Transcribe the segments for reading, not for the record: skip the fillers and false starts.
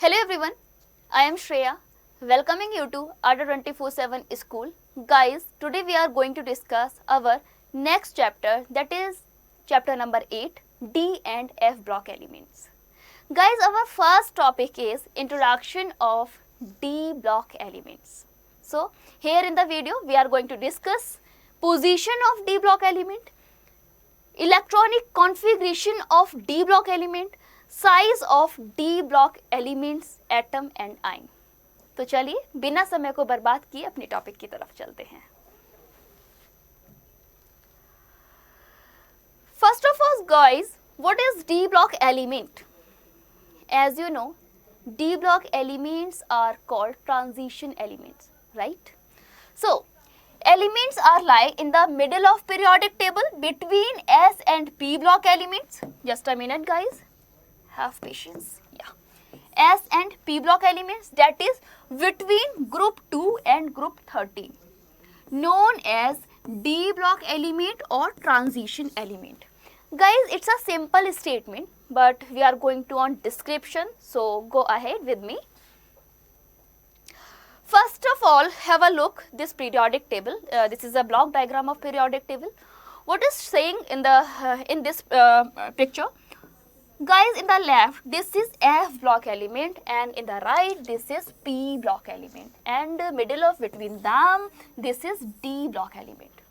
Hello everyone, I am Shreya, welcoming you to Adda 24/7 School. Guys, today we are going to discuss our next chapter, that is chapter number 8, D and F block elements. Guys, our first topic is introduction of D block elements. So, here in the video we are going to discuss position of D block element, electronic configuration of D block element, size of D block elements, atom and ion. तो चलिए बिना समय को बर्बाद किए अपने topic की तरफ चलते हैं। First of all guys, what is D block element? As you know, D block elements are called transition elements, right? So elements are lie in the middle of periodic table between S and P block elements. Just a minute guys, have patience. Yeah, S and P block elements, that is between group 2 and group 13, known as D block element or transition element. Guys, it's a simple statement but we are going to on description, so go ahead with me. First of all, have a look this periodic table. This is a block diagram of periodic table. What is saying in the in this picture? Guys, in the left this is F block element and in the right this is P block element, and middle of between them this is D block element.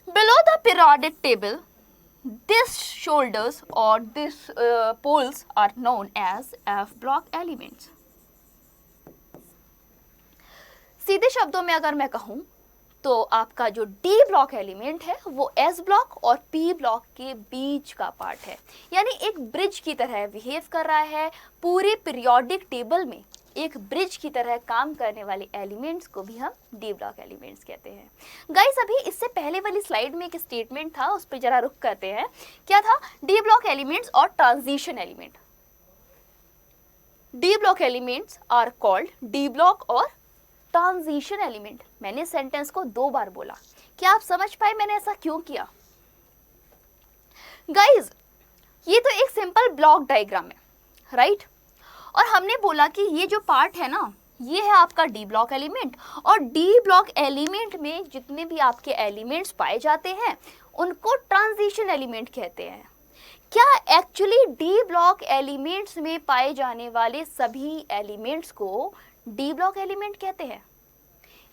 Below the periodic table, these shoulders or these poles are known as F block elements. सीधे शब्दों में अगर मैं कहूँ तो आपका जो D block element है वो S ब्लॉक और P ब्लॉक के बीच का पार्ट है, यानी एक ब्रिज की तरह बिहेव कर रहा है। पूरे पीरियोडिक टेबल में एक ब्रिज की तरह काम करने वाले एलिमेंट्स को भी हम D ब्लॉक एलिमेंट्स कहते हैं। गाइस, अभी इससे पहले वाली स्लाइड में एक स्टेटमेंट था, उस पर जरा रुक करते हैं। क्या था? D ब्लॉक एलिमेंट्स और transition element. D block elements are called D block और ट्रांजिशन एलिमेंट। मैंने सेंटेंस को 2 बार बोला। क्या आप समझ पाए मैंने ऐसा क्यों किया? गाइज, ये तो एक सिंपल ब्लॉक डायग्राम है, राइट? और हमने बोला कि ये जो पार्ट है ना, ये है आपका डी ब्लॉक एलिमेंट, और डी ब्लॉक एलिमेंट में जितने भी आपके एलिमेंट्स पाए जाते हैं उनको ट्रांजिशन एलिमेंट कहते हैं। क्या एक्चुअली डी ब्लॉक एलिमेंट्स में पाए जाने वाले सभी एलिमेंट्स को डी ब्लॉक एलिमेंट कहते हैं?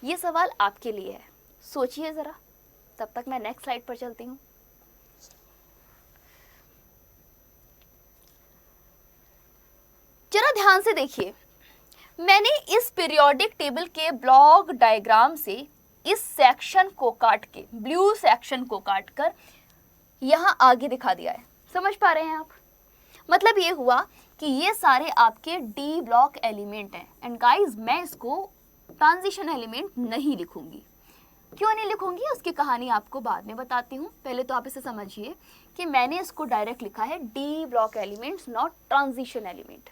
ये सवाल आपके लिए है, सोचिए जरा। तब तक मैं नेक्स्ट स्लाइड पर चलती हूँ। जरा ध्यान से देखिए, मैंने इस पीरियोडिक टेबल के ब्लॉक डायग्राम से इस सेक्शन को काट के, ब्लू सेक्शन को काटकर यहाँ आगे दिखा दिया है। समझ पा रहे हैं आप? मतलब ये हुआ कि ये सारे आपके डी ब्लॉक एलिमेंट हैं। एंड गाइस, मैं इसको ट्रांजिशन एलिमेंट नहीं लिखूंगी। क्यों नहीं लिखूंगी, उसकी कहानी आपको बाद में बताती हूँ। पहले तो आप इसे समझिए कि मैंने इसको डायरेक्ट लिखा है D block elements, not transition element.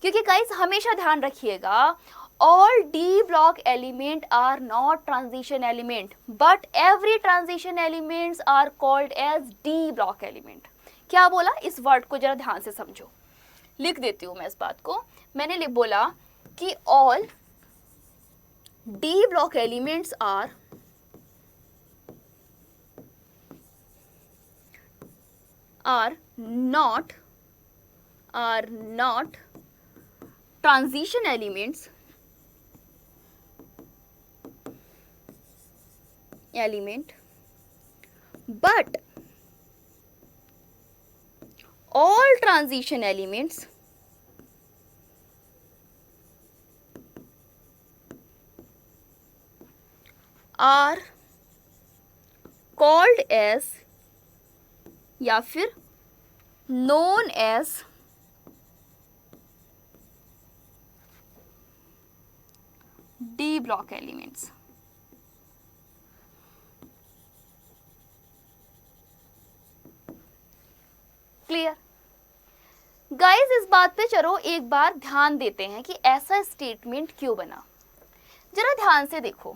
क्योंकि गाइस हमेशा ध्यान रखिएगा, all D block element are not transition element, but every transition elements are called as D block element. क्या बोला? इस वर्ड को जरा ध्यान से समझो। लिख देती हूं मैं इस बात को। मैंने बोला कि all D block elements are not transition elements but all transition elements are called as या फिर known as D block elements। Clear? Guys, इस बात पे चलो एक बार ध्यान देते हैं कि ऐसा स्टेटमेंट क्यों बना। जरा ध्यान से देखो,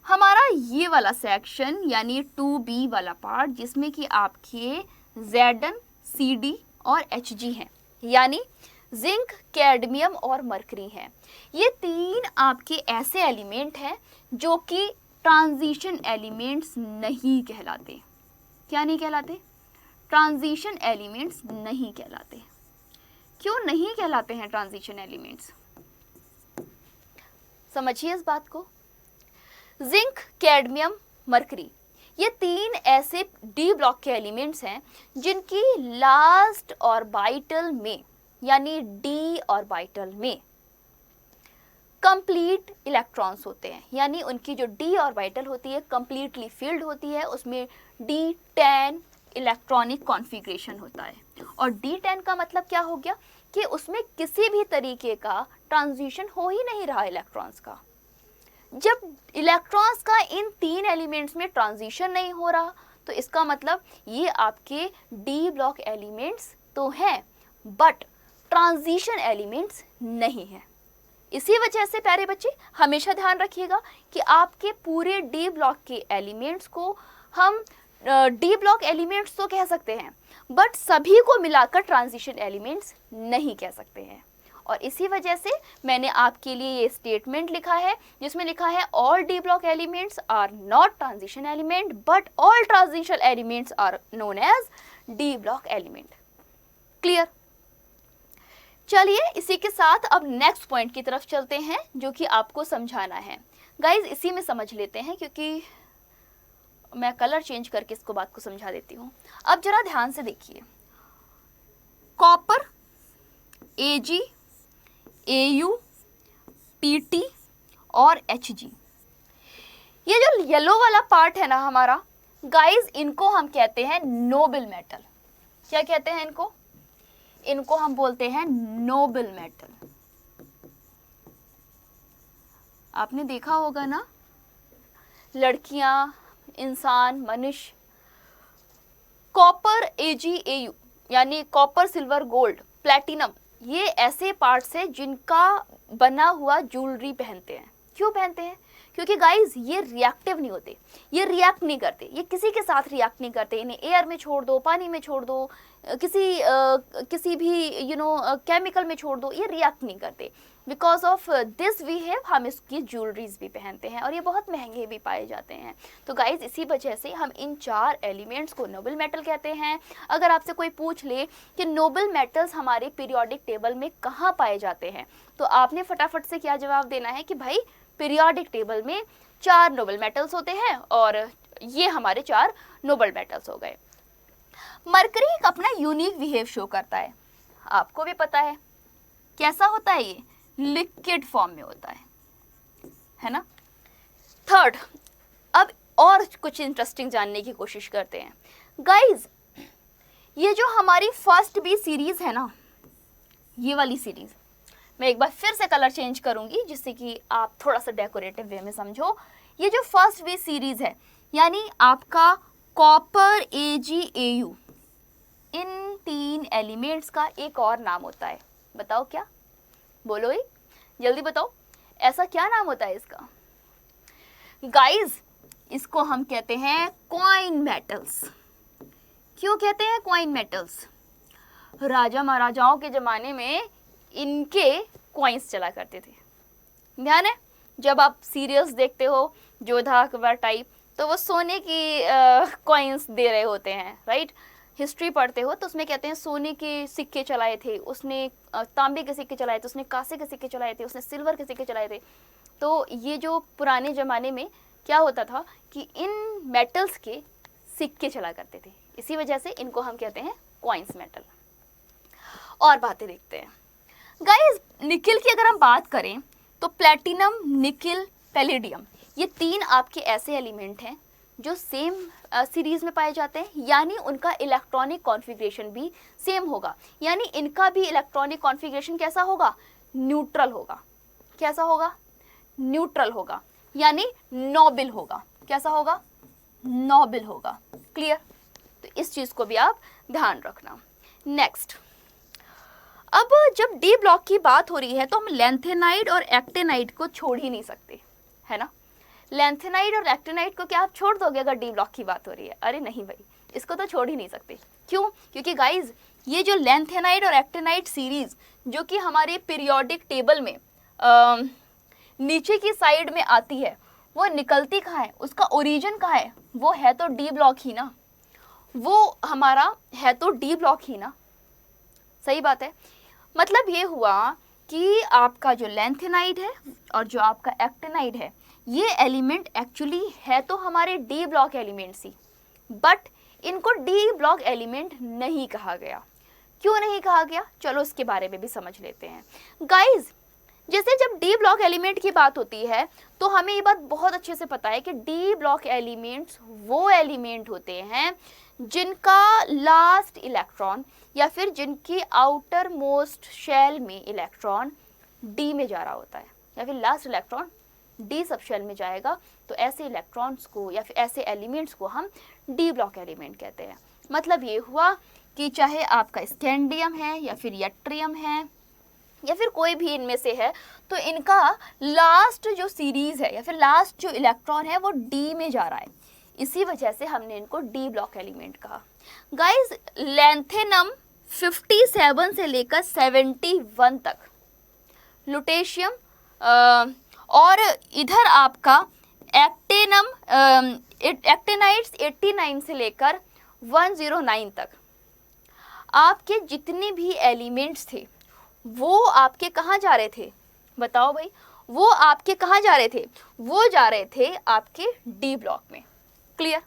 हमारा ये वाला सेक्शन यानी 2B वाला पार्ट जिसमें कि आपके Zn, Cd और Hg हैं, यानी जिंक, कैडमियम और मरकरी हैं। ये तीन आपके ऐसे एलिमेंट हैं जो कि ट्रांजिशन एलिमेंट्स नहीं कहलाते। क्या नहीं कहलाते? ट्रांजिशन एलिमेंट्स नहीं कहलाते। क्यों नहीं कहलाते हैं ट्रांजिशन एलिमेंट्स? समझिए इस बात को। जिंक, कैडमियम, मरकरी, ये तीन ऐसे डी ब्लॉक के एलिमेंट्स हैं जिनकी लास्ट ऑर्बिटल में, यानी डी ऑर्बिटल में कंप्लीट इलेक्ट्रॉन्स होते हैं, यानी उनकी जो डी ऑर्बिटल होती है कंप्लीटली फिल्ड होती है, उसमें D10 इलेक्ट्रॉनिक कॉन्फ़िगरेशन होता है। और D10 का मतलब क्या हो गया कि उसमें किसी भी तरीके का ट्रांजिशन हो ही नहीं रहा इलेक्ट्रॉन्स का। जब इलेक्ट्रॉन्स का इन तीन एलिमेंट्स में ट्रांजिशन नहीं हो रहा तो इसका मतलब ये आपके डी ब्लॉक एलिमेंट्स तो हैं बट ट्रांजिशन एलिमेंट्स नहीं है। इसी वजह से प्यारे बच्चे हमेशा ध्यान रखिएगा कि आपके पूरे डी ब्लॉक के एलिमेंट्स को हम डी ब्लॉक एलिमेंट्स तो कह सकते हैं बट सभी को मिलाकर ट्रांजिशन एलिमेंट्स नहीं कह सकते हैं। और इसी वजह से मैंने आपके लिए ये स्टेटमेंट लिखा है जिसमें लिखा है all D block elements are not transition element but all transition elements are known as D block element. Clear? चलिए इसी के साथ अब नेक्स्ट पॉइंट की तरफ चलते हैं जो कि आपको समझाना है। गाइज इसी में समझ लेते हैं क्योंकि मैं कलर चेंज करके इसको बात को समझा देती हूँ। अब जरा ध्यान से देखिए, कॉपर, Ag, Au, Pt और Hg, ये जो येलो वाला पार्ट है ना हमारा गाइज, इनको हम कहते हैं नोबल मेटल। क्या कहते हैं इनको? इनको हम बोलते हैं नोबल मेटल। आपने देखा होगा ना, लड़कियां, इंसान, मनुष्य कॉपर, Ag, Au यानी कॉपर, सिल्वर, गोल्ड, प्लैटिनम, ये ऐसे पार्ट्स हैं जिनका बना हुआ ज्वेलरी पहनते हैं। क्यों पहनते हैं? क्योंकि गाइज ये रिएक्टिव नहीं होते, ये रिएक्ट नहीं करते, ये किसी के साथ रिएक्ट नहीं करते। इन्हें एयर में छोड़ दो, पानी में छोड़ दो, किसी भी केमिकल में छोड़ दो, ये रिएक्ट नहीं करते। Because of this we have हम इसकी ज्वेलरीज भी पहनते हैं और ये बहुत महंगे भी पाए जाते हैं। तो गाइज इसी वजह से हम इन चार एलिमेंट्स को नोबल मेटल कहते हैं। अगर आपसे कोई पूछ ले कि नोबल मेटल्स हमारे पीरियोडिक टेबल में कहाँ पाए जाते हैं तो आपने फटाफट से क्या जवाब देना है कि भाई पीरियोडिक टेबल में 4 नोबल मेटल्स होते हैं और ये हमारे 4 नोबल मेटल्स हो गए। मरकरी एक अपना यूनिक बिहेव शो करता है, आपको भी पता है कैसा होता है, ये लिक्विड फॉर्म में होता है ना। थर्ड, अब और कुछ इंटरेस्टिंग जानने की कोशिश करते हैं। गाइज ये जो हमारी फर्स्ट बी सीरीज है ना, ये वाली सीरीज, मैं एक बार फिर से कलर चेंज करूंगी जिससे कि आप थोड़ा सा डेकोरेटिव वे में समझो। ये जो फर्स्ट बी सीरीज है यानी आपका कॉपर, Ag, Au, इन तीन एलिमेंट्स का एक और नाम होता है। बताओ क्या? बोलो ही, जल्दी बताओ, ऐसा क्या नाम होता है इसका? गाइज इसको हम कहते हैं कॉइन मेटल्स। क्यों कहते हैं कॉइन मेटल्स? राजा महाराजाओं के ज़माने में इनके कॉइन्स चला करते थे। ध्यान है, जब आप सीरियल्स देखते हो जोधा अकबर टाइप, तो वो सोने की कॉइन्स दे रहे होते हैं, राइट। हिस्ट्री पढ़ते हो तो उसमें कहते हैं सोने के सिक्के चलाए थे उसने, तांबे के सिक्के चलाए थे उसने, कांसे के सिक्के चलाए थे उसने, सिल्वर के सिक्के चलाए थे। तो ये जो पुराने ज़माने में क्या होता था कि इन मेटल्स के सिक्के चला करते थे, इसी वजह से इनको हम कहते हैं कॉइन्स मेटल। और बातें देखते हैं गाइस। निकिल की अगर हम बात करें तो प्लैटिनम, निकिल, पैलेडियम, ये तीन आपके ऐसे एलिमेंट हैं जो सेम सीरीज में पाए जाते हैं, यानी उनका इलेक्ट्रॉनिक कॉन्फ़िगरेशन भी सेम होगा। यानी इनका भी इलेक्ट्रॉनिक कॉन्फ़िगरेशन कैसा होगा? न्यूट्रल होगा। कैसा होगा? न्यूट्रल होगा, यानी नोबल होगा। कैसा होगा? नोबल होगा। क्लियर? तो इस चीज़ को भी आप ध्यान रखना। नेक्स्ट, अब जब डी ब्लॉक की बात हो रही है तो हम लैंथेनाइड और एक्टेनाइड को छोड़ ही नहीं सकते, है ना। लैंथेनाइड और एक्टिनाइड को क्या आप छोड़ दोगे अगर डी ब्लॉक की बात हो रही है? अरे नहीं भाई, इसको तो छोड़ ही नहीं सकते। क्यों? क्योंकि गाइज ये जो लैंथेनाइड और एक्टिनाइड सीरीज जो कि हमारे पीरियोडिक टेबल में नीचे की साइड में आती है, वो निकलती कहाँ है, उसका ओरिजिन कहाँ है? वो है तो डी ब्लॉक ही ना, वो हमारा है तो डी ब्लॉक ही ना। सही बात है। मतलब ये हुआ कि आपका जो लैंथेनाइड है और जो आपका एक्टिनाइड है, ये एलिमेंट एक्चुअली है तो हमारे D block elements he, but इनको डी ब्लॉक एलिमेंट नहीं कहा गया। क्यों नहीं कहा गया? चलो इसके बारे में भी समझ लेते हैं। गाइज जैसे जब डी ब्लॉक एलिमेंट की बात होती है तो हमें ये बात बहुत अच्छे से पता है कि डी ब्लॉक एलिमेंट्स वो एलिमेंट होते हैं जिनका लास्ट इलेक्ट्रॉन या फिर जिनकी आउटर मोस्ट शेल में इलेक्ट्रॉन डी में जा रहा होता है, या फिर last electron D subshell में जाएगा, तो ऐसे इलेक्ट्रॉन्स को या फिर ऐसे एलिमेंट्स को हम डी ब्लॉक एलिमेंट कहते हैं। मतलब ये हुआ कि चाहे आपका स्कैंडियम है या फिर यट्रियम है या फिर कोई भी इनमें से है, तो इनका लास्ट जो सीरीज है या फिर लास्ट जो इलेक्ट्रॉन है वो डी में जा रहा है, इसी वजह से हमने इनको डी ब्लॉक एलिमेंट कहा। गाइज लैंथेनम 57 से लेकर 71 तक, लुटेशियम और इधर आपका एक्टिनाइड्स 89 से लेकर 109 तक, आपके जितने भी एलिमेंट्स थे वो आपके कहाँ जा रहे थे? बताओ भाई, वो आपके कहाँ जा रहे थे? वो जा रहे थे आपके डी ब्लॉक में। क्लियर?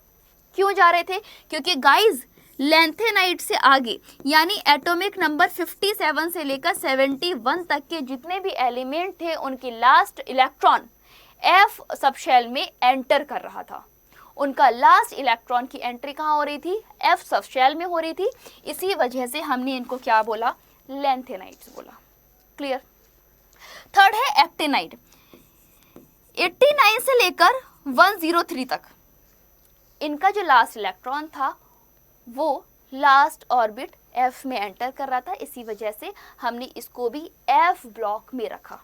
क्यों जा रहे थे? क्योंकि गाइज लैंथेनाइड से आगे यानी एटॉमिक नंबर 57 से लेकर 71 तक के जितने भी एलिमेंट थे, उनकी लास्ट इलेक्ट्रॉन एफ सबशेल में एंटर कर रहा था। उनका लास्ट इलेक्ट्रॉन की एंट्री कहाँ हो रही थी? एफ सबशेल में हो रही थी। इसी वजह से हमने इनको क्या बोला? लैंथेनाइड्स बोला। क्लियर? थर्ड है एक्टिनाइड, 89 से लेकर 103 तक, इनका जो लास्ट इलेक्ट्रॉन था वो लास्ट ऑर्बिट एफ में एंटर कर रहा था, इसी वजह से हमने इसको भी एफ ब्लॉक में रखा।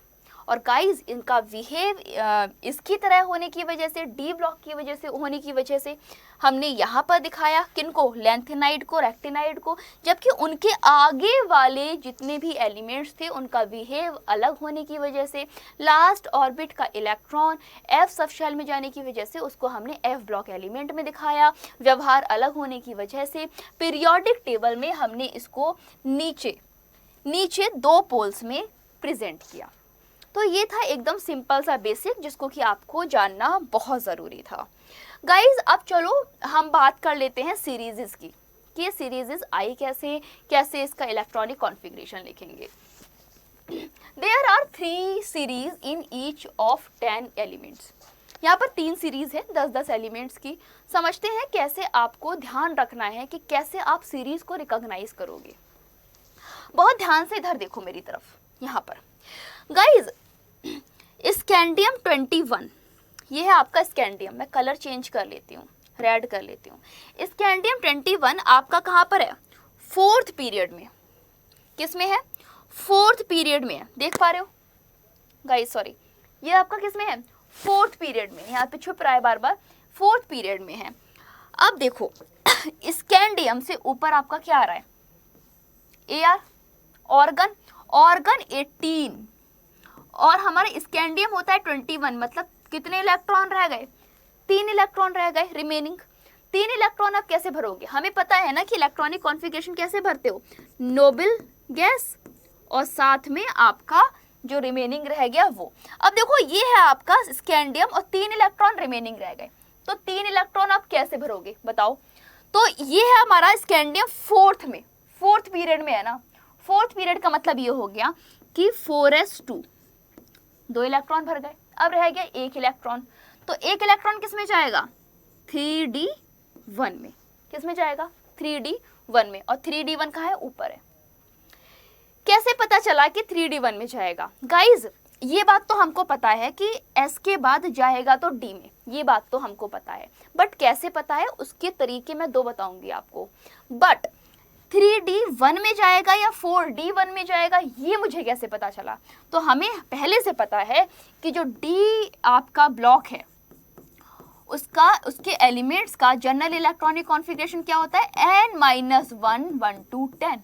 और गाइज इनका बिहेव इसकी तरह होने की वजह से, डी ब्लॉक की वजह से होने की वजह से हमने यहाँ पर दिखाया किनको? लैंथेनाइड को, एक्टिनाइड को, जबकि उनके आगे वाले जितने भी एलिमेंट्स थे उनका बिहेव अलग होने की वजह से, लास्ट ऑर्बिट का इलेक्ट्रॉन एफ सबशेल में जाने की वजह से उसको हमने एफ ब्लॉक एलिमेंट में दिखाया। व्यवहार अलग होने की वजह से पीरियोडिक टेबल में हमने इसको नीचे 2 पोल्स में प्रेजेंट किया। तो ये था एकदम सिंपल सा बेसिक जिसको कि आपको जानना बहुत ज़रूरी था। गाइज अब चलो हम बात कर लेते हैं सीरीज़ की, कि ये सीरीज़ आई कैसे इसका इलेक्ट्रॉनिक कॉन्फ़िगरेशन लिखेंगे। There are 3 series in each of 10 elements. यहाँ पर 3 सीरीज है 10-10 एलिमेंट्स की। समझते हैं कैसे आपको ध्यान रखना है कि कैसे आप सीरीज को रिकॉग्नाइज करोगे। बहुत ध्यान से इधर देखो मेरी तरफ। यहाँ पर गाइज स्कैंडियम 21, ये है आपका स्कैंडियम। मैं कलर चेंज कर लेती हूँ, रेड कर लेती हूँ। स्कैंडियम 21 आपका कहाँ पर है? 4th पीरियड में। किस में है? 4th पीरियड में है। देख पा रहे हो गाइज? सॉरी, ये आपका किस में है? 4th पीरियड में। यहाँ पे छुप रहा है बार बार, 4th पीरियड में है। अब देखो स्कैंडियम से ऊपर आपका क्या आ रहा है? AR, ऑर्गन 18, और हमारा स्कैंडियम होता है 21। मतलब कितने इलेक्ट्रॉन रह गए? 3 इलेक्ट्रॉन रह गए रिमेनिंग। 3 इलेक्ट्रॉन आप कैसे भरोगे? हमें पता है ना कि इलेक्ट्रॉनिक कॉन्फ़िगरेशन कैसे भरते हो? नोबल गैस और साथ में आपका जो रिमेनिंग रह गया वो। अब देखो ये है आपका स्कैंडियम और 3 इलेक्ट्रॉन रिमेनिंग रह गए, तो 3 इलेक्ट्रॉन आप कैसे भरोगे बताओ? तो ये है हमारा स्कैंडियम 4th पीरियड में है ना। 4th पीरियड का मतलब ये हो गया कि 4s2, 2 इलेक्ट्रॉन भर गए। अब रह गया 1 इलेक्ट्रॉन, तो 1 इलेक्ट्रॉन किस में जाएगा? 3d1 में। किस में जाएगा? 3d1 में। और 3d1 कहाँ है? ऊपर है। कैसे पता चला कि 3d1 में जाएगा? गाइज ये बात तो हमको पता है कि s के बाद जाएगा तो d में, ये बात तो हमको पता है, बट कैसे पता है उसके तरीके मैं 2 बताऊंगी आपको। बट 3d1 में जाएगा या 4d1 में जाएगा ये मुझे कैसे पता चला? तो हमें पहले से पता है कि जो d आपका ब्लॉक है उसके एलिमेंट्स का जनरल इलेक्ट्रॉनिक कॉन्फ़िगरेशन क्या होता है, n-1 1 to 10,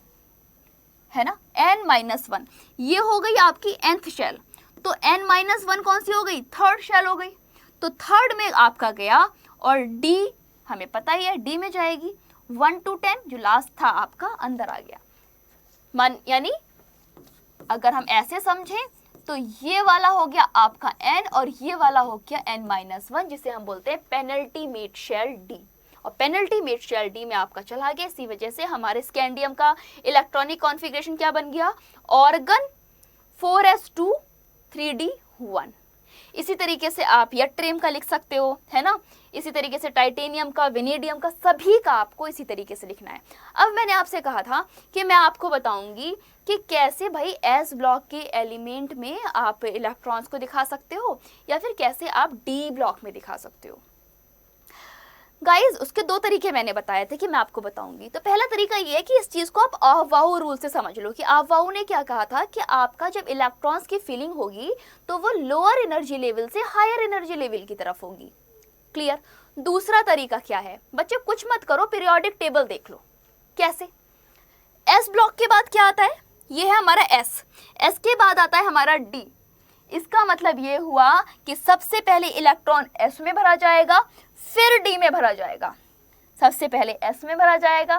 है ना, n-1 ये हो गई आपकी nth शेल, तो n-1 कौन सी हो गई, थर्ड शेल हो गई, तो थर्ड में आपका गया और d हमें पता ही है d में जाएगी, 1 to 10 जो लास्ट था आपका अंदर आ गया। मन यानी अगर हम ऐसे समझें तो ये वाला हो गया आपका n और ये वाला हो गया n-1 जिसे हम बोलते हैं पेनल्टीमेट शेल d, और पेनल्टीमेट शेल d में आपका चला गया। इसी वजह से हमारे स्कैंडियम का इलेक्ट्रॉनिक कॉन्फ़िगरेशन क्या बन गया, ऑर्गन 4s2 3d1। इसी तरीके से आप यट्रियम का लिख सकते हो, है ना, इसी तरीके से टाइटेनियम का, वेनेडियम का, सभी का आपको इसी तरीके से लिखना है। अब मैंने आपसे कहा था कि मैं आपको बताऊंगी कि कैसे भाई एस ब्लॉक के एलिमेंट में आप इलेक्ट्रॉन्स को दिखा सकते हो या फिर कैसे आप डी ब्लॉक में दिखा सकते हो। गाइज उसके दो तरीके मैंने बताए थे कि मैं आपको बताऊंगी। तो पहला तरीका ये है कि इस चीज को आप आहवाऊ रूल से समझ लो कि आहवाऊ ने क्या कहा था कि आपका जब इलेक्ट्रॉन्स की फीलिंग होगी तो वो लोअर एनर्जी लेवल से हायर एनर्जी लेवल की तरफ होगी। क्लियर। दूसरा तरीका क्या है बच्चे, कुछ मत करो, पीरियोडिक टेबल देख लो। कैसे, एस ब्लॉक के बाद क्या आता है, ये है हमारा एस के बाद आता है हमारा डी। इसका मतलब ये हुआ कि सबसे पहले इलेक्ट्रॉन एस में भरा जाएगा फिर डी में भरा जाएगा, सबसे पहले एस में भरा जाएगा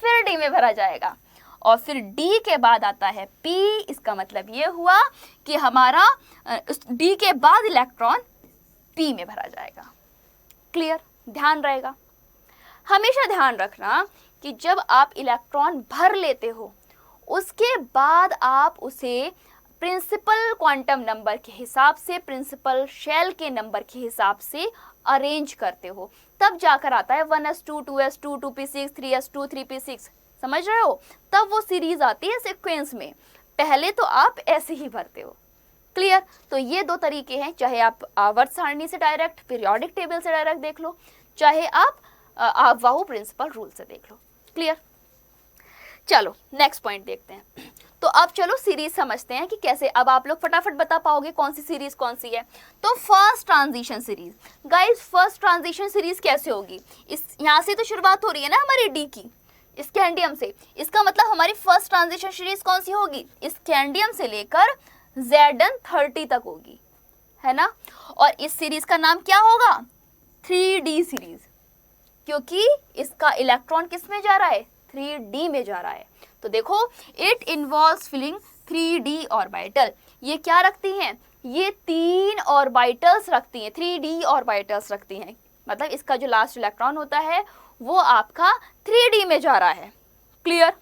फिर डी में भरा जाएगा और फिर डी के बाद आता है पी। इसका मतलब ये हुआ कि हमारा डी के बाद इलेक्ट्रॉन पी में भरा जाएगा। क्लियर, ध्यान रहेगा। हमेशा ध्यान रखना कि जब आप इलेक्ट्रॉन भर लेते हो उसके बाद आप उसे प्रिंसिपल क्वांटम नंबर के हिसाब से, प्रिंसिपल शेल के नंबर के हिसाब से अरेंज करते हो, तब जाकर आता है 1s2 2s2 2p6 3s2 3p6। समझ रहे हो, तब वो सीरीज आती है सीक्वेंस में, पहले तो आप ऐसे ही भरते हो। क्लियर। तो ये दो तरीके हैं, चाहे आप आवर्त सारणी से डायरेक्ट, पीरियोडिक टेबल से डायरेक्ट देख लो, चाहे आप आहवाऊ प्रिंसिपल रूल से देख लो। क्लियर। चलो नेक्स्ट पॉइंट देखते हैं। तो अब चलो सीरीज समझते हैं कि कैसे। अब आप लोग फटाफट बता पाओगे कौन सी सीरीज कौन सी है। तो first transition series, guys first transition series कैसे होगी, इस यहाँ से तो शुरुआत हो रही है ना हमारी डी की, स्कैंडियम से। इसका मतलब हमारी फर्स्ट ट्रांजिशन सीरीज कौन सी होगी, स्कैंडियम से लेकर Zn30 तक होगी, है ना। और इस सीरीज का नाम क्या होगा, 3D सीरीज, क्योंकि इसका इलेक्ट्रॉन किस में जा रहा है, 3D में जा रहा है। तो देखो, it involves filling 3D orbital. ये क्या रखती हैं, ये 3 ऑर्बिटल्स रखती हैं, 3D ऑर्बिटल्स रखती हैं। मतलब इसका जो लास्ट इलेक्ट्रॉन होता है वो आपका 3D में जा रहा है। Clear.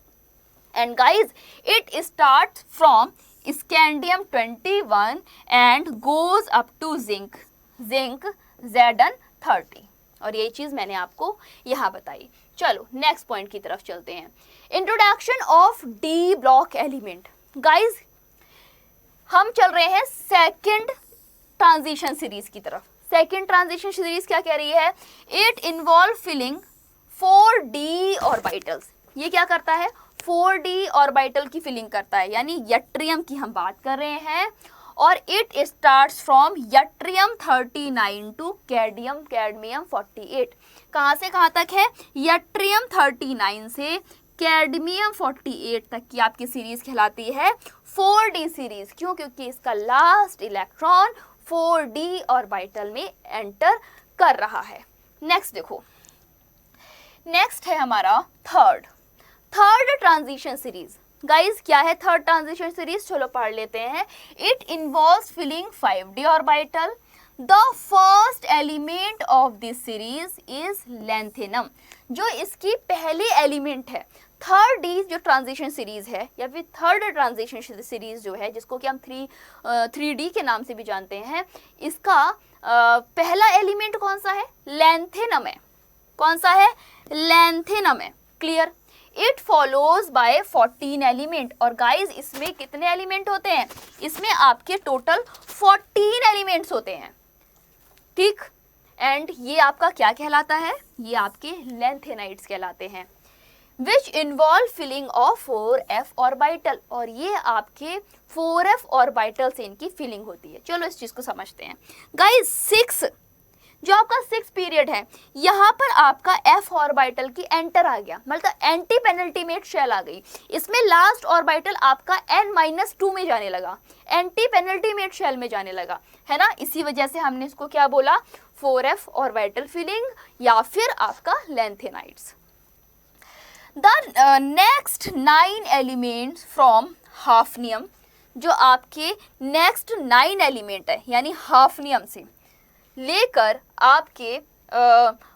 And guys it starts from scandium 21 and goes up to zinc Zn30। और ये चीज मैंने आपको यहाँ बताई। चलो नेक्स्ट पॉइंट की तरफ चलते हैं, introduction of D block element. Guys हम चल रहे हैं सेकंड ट्रांजिशन सीरीज की तरफ। सेकंड ट्रांजिशन सीरीज क्या कह रही है, it involve filling 4D orbitals. ये क्या करता है, 4D ऑर्बिटल की फिलिंग करता है, यानी यट्रियम की हम बात कर रहे हैं। और it starts from yttrium 39 to cadmium 48। कहाँ से कहाँ तक है, यट्रियम 39 से कैडमियम 48 तक की आपकी सीरीज कहलाती है 4D सीरीज। क्यों, क्योंकि इसका लास्ट इलेक्ट्रॉन 4D ऑर्बिटल में एंटर कर रहा है। नेक्स्ट देखो, नेक्स्ट है हमारा थर्ड ट्रांजिशन सीरीज। गाइज क्या है थर्ड ट्रांजिशन सीरीज, चलो पढ़ लेते हैं। It involves filling 5D orbital. The first element of this series is lanthanum. जो इसकी पहली एलिमेंट है, थर्ड डी जो ट्रांजिशन सीरीज है या फिर थर्ड ट्रांजिशन सीरीज जो है, जिसको कि हम 3D के नाम से भी जानते हैं, इसका पहला एलिमेंट कौन सा है, लैंथेनम है। कौन सा है, लैंथेनम है। Clear. It follows by 14 element. और गाइज इसमें कितने एलिमेंट होते हैं, इसमें आपके टोटल 14 एलिमेंट्स होते हैं। ठीक। एंड ये आपका क्या कहलाता है, ये आपके लैंथेनाइड्स कहलाते हैं, which involve filling of 4f orbital. और ये आपके 4f ऑर्बिटल से इनकी फिलिंग होती है। चलो इस चीज को समझते हैं। गाइज 6 जो आपका 6 पीरियड है, यहाँ पर आपका f ऑर्बिटल की एंटर आ गया, मतलब एंटी पेनल्टीमेट शेल आ गई। इसमें लास्ट ऑर्बिटल आपका n-2 में जाने लगा, एंटी पेनल्टीमेट शेल में जाने लगा, है ना। इसी वजह से हमने इसको क्या बोला, 4f ऑर्बिटल फिलिंग या फिर आपका lanthanides. The next 9 elements from hafnium, जो आपके नेक्स्ट 9 एलिमेंट है यानी हाफनियम से लेकर आपके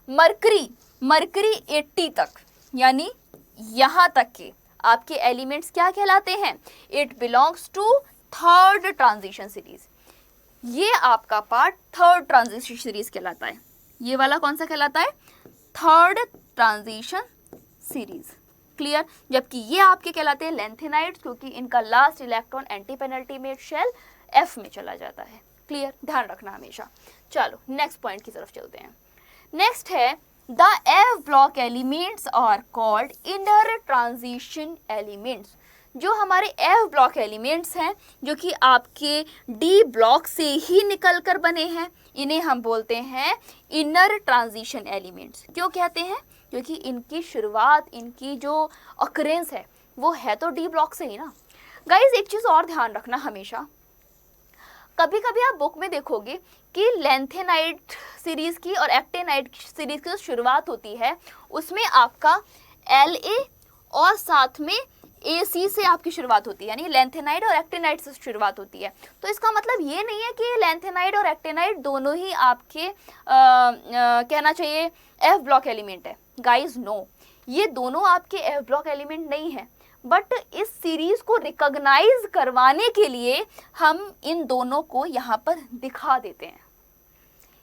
मरकरी 80 तक, यानी यहाँ तक के आपके एलिमेंट्स क्या कहलाते हैं, it belongs to third transition series. ये आपका पार्ट थर्ड ट्रांजिशन सीरीज कहलाता है। ये वाला कौन सा कहलाता है, थर्ड ट्रांजिशन सीरीज, क्लियर। जबकि ये आपके कहलाते हैं लैंथेनाइड्स, क्योंकि इनका last electron anti penultimate shell F में चला जाता है, क्लियर, ध्यान रखना हमेशा। चलो नेक्स्ट पॉइंट की तरफ चलते हैं। नेक्स्ट है the F block elements are called inner transition elements. जो हमारे F ब्लॉक एलिमेंट्स हैं, जो कि आपके D ब्लॉक से ही निकल कर बने हैं, इन्हें हम बोलते हैं इनर ट्रांजिशन एलिमेंट्स। क्यों कहते हैं, क्योंकि इनकी शुरुआत, इनकी जो अकरेंस है वो है तो D ब्लॉक से ही ना। गाइज एक चीज़ और ध्यान रखना हमेशा, कभी कभी आप बुक में देखोगे कि लैंथेनाइड सीरीज की और एक्टेनाइड सीरीज की जो शुरुआत होती है उसमें आपका La और साथ में AC से आपकी शुरुआत होती है, यानी लैंथेनाइड और एक्टेनाइड से शुरुआत होती है। तो इसका मतलब ये नहीं है कि लैंथेनाइड और एक्टेनाइड दोनों ही आपके कहना चाहिए F ब्लॉक एलिमेंट है। गाइज नो, ये दोनों आपके F ब्लॉक एलिमेंट नहीं है, बट इस सीरीज को रिकॉग्नाइज करवाने के लिए हम इन दोनों को यहाँ पर दिखा देते हैं।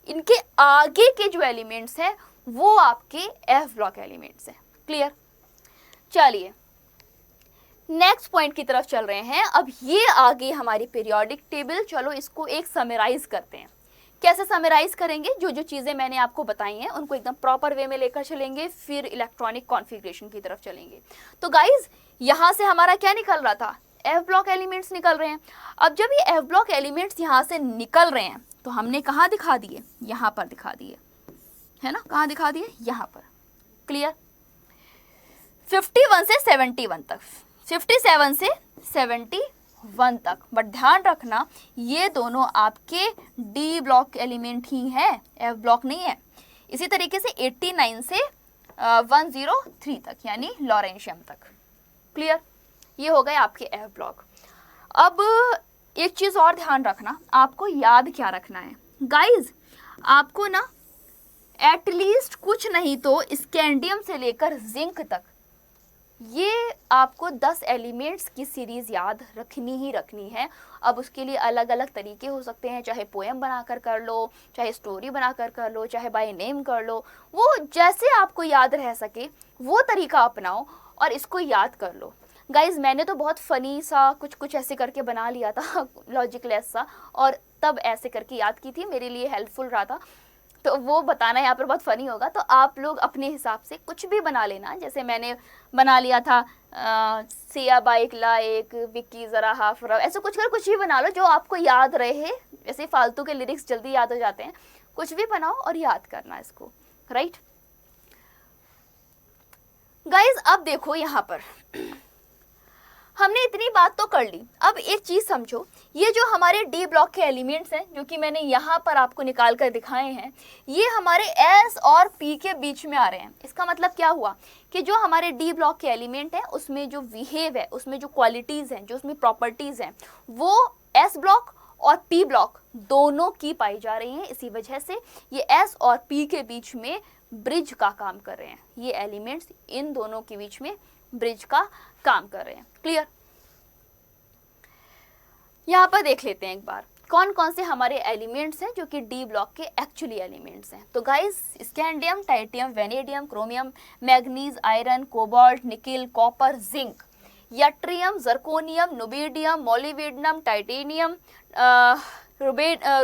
इनके आगे के जो एलिमेंट्स हैं वो आपके F ब्लॉक एलिमेंट्स हैं, क्लियर। चलिए नेक्स्ट पॉइंट की तरफ चल रहे हैं। अब ये आगे हमारी पीरियोडिक टेबल, चलो इसको एक समराइज करते हैं। कैसे समराइज करेंगे, जो जो चीज़ें मैंने आपको बताई हैं उनको एकदम प्रॉपर वे में लेकर चलेंगे, फिर इलेक्ट्रॉनिक कॉन्फ़िगरेशन की तरफ चलेंगे। तो गाइज यहाँ से हमारा क्या निकल रहा था, F ब्लॉक एलिमेंट्स निकल रहे हैं। अब जब ये F ब्लॉक एलिमेंट्स यहाँ से निकल रहे हैं तो हमने कहाँ दिखा दिए, यहाँ पर दिखा दिए, है ना। कहाँ दिखा दिए, यहाँ पर, क्लियर। 51 से 71 तक, 57 से 71 तक, बट ध्यान रखना ये दोनों आपके D ब्लॉक एलिमेंट ही हैं, F ब्लॉक नहीं है। इसी तरीके से 89 से 103 तक, यानी लॉरेंशियम तक, क्लियर। ये हो गए आपके F ब्लॉक। अब एक चीज़ और ध्यान रखना, आपको याद क्या रखना है गाइज, आपको ना एटलीस्ट कुछ नहीं तो स्कैंडियम से लेकर जिंक तक ये आपको 10 एलिमेंट्स की सीरीज़ याद रखनी ही रखनी है। अब उसके लिए अलग अलग तरीके हो सकते हैं, चाहे पोएम बनाकर कर लो, चाहे स्टोरी बनाकर कर लो, चाहे बाय नेम कर लो, वो जैसे आपको याद रह सके वो तरीका अपनाओ और इसको याद कर लो। गाइज मैंने तो बहुत फ़नी सा कुछ ऐसे करके बना लिया था, लॉजिकलेस सा, और तब ऐसे करके याद की थी, मेरे लिए हेल्पफुल रहा था, तो वो बताना यहाँ पर बहुत फ़नी होगा। तो आप लोग अपने हिसाब से कुछ भी बना लेना, जैसे मैंने बना लिया था सिया बाइक लाइक विक्की ज़रा हाफ रव, ऐसे कुछ भी बना लो जो आपको याद रहे। ऐसे फालतू के लिरिक्स जल्दी याद हो जाते हैं, कुछ भी बनाओ और याद करना इसको, राइट गाइज। अब देखो यहाँ पर हमने इतनी बात तो कर ली, अब एक चीज़ समझो, ये जो हमारे D ब्लॉक के एलिमेंट्स हैं जो कि मैंने यहाँ पर आपको निकाल कर दिखाए हैं, ये हमारे S और P के बीच में आ रहे हैं। इसका मतलब क्या हुआ कि जो हमारे D ब्लॉक के एलिमेंट हैं उसमें जो बिहेव है, उसमें जो क्वालिटीज़ हैं, जो उसमें प्रॉपर्टीज़ हैं, वो S ब्लॉक और P ब्लॉक दोनों की पाई जा रही हैं। इसी वजह से ये S और P के बीच में ब्रिज का काम कर रहे हैं। ये एलिमेंट्स इन दोनों के बीच में ब्रिज का काम कर रहे हैं, क्लियर। यहाँ पर देख लेते हैं एक बार कौन कौन से हमारे एलिमेंट्स हैं जो कि D ब्लॉक के एक्चुअली एलिमेंट्स हैं। तो guys scandium, titanium, vanadium, chromium, manganese, iron, cobalt, nickel, copper, zinc, yttrium, zirconium, niobium, molybdenum, titanium,